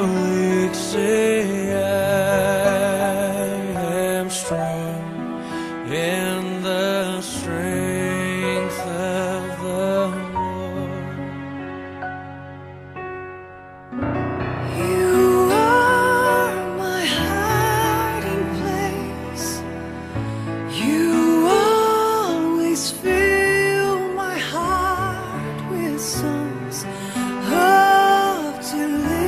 weak say I am strong in the strength of the Lord. You are my hiding place. You always fill my heart with songs of deliverance.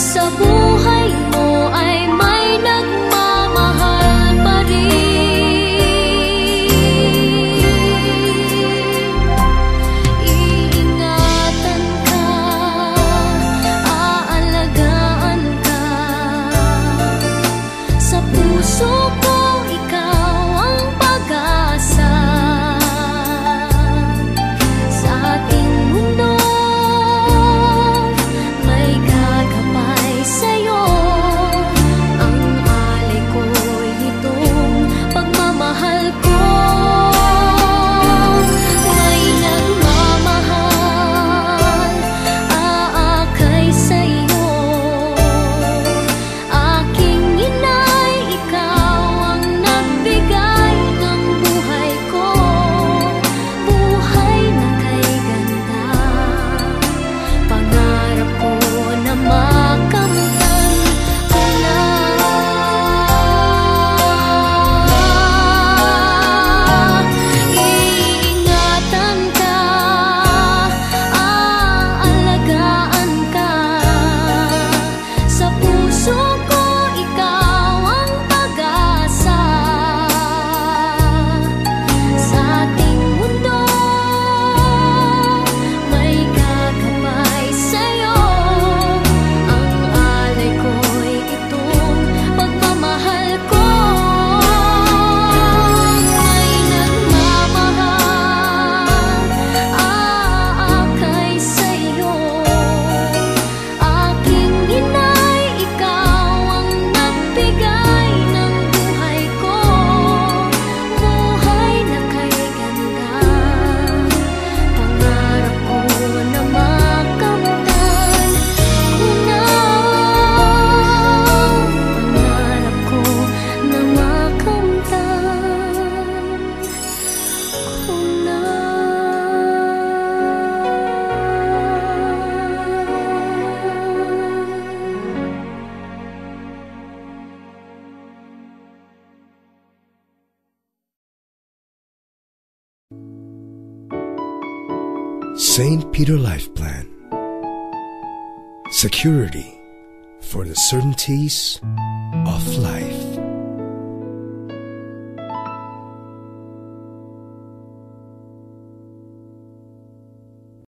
sa buhay mo ay may nagmamahal pa rin. Iingatan ka, aalagaan ka. Sa puso ko ikaw ang pag-asa. Sa ating mundo may gagabay sa'yo. Ang alay ko'y itong pagmamahal ko. May nagmamahal, aakay sa'yo. Aking inay, ikaw ang nagbigay ng buhay ko. Buhay na kay ganda. Pangarap ko na makamtan ka na. Iingatan ka, aalagaan ka. Sa puso ko ikaw ang pag-asa. Sa ating mundo may gagabay sa'yo. Ang alay ko'y itong pagmamahal ko. May nagmamahal, aakay sa'yo. Aking inay, ikaw ang nagbigay ng buhay ko. Buhay na kay ganda. Pangarap ko na makamtan ko na. Pangarap ko na makamtan ko na. St. Peter Life Plan. Security for the certainties of life.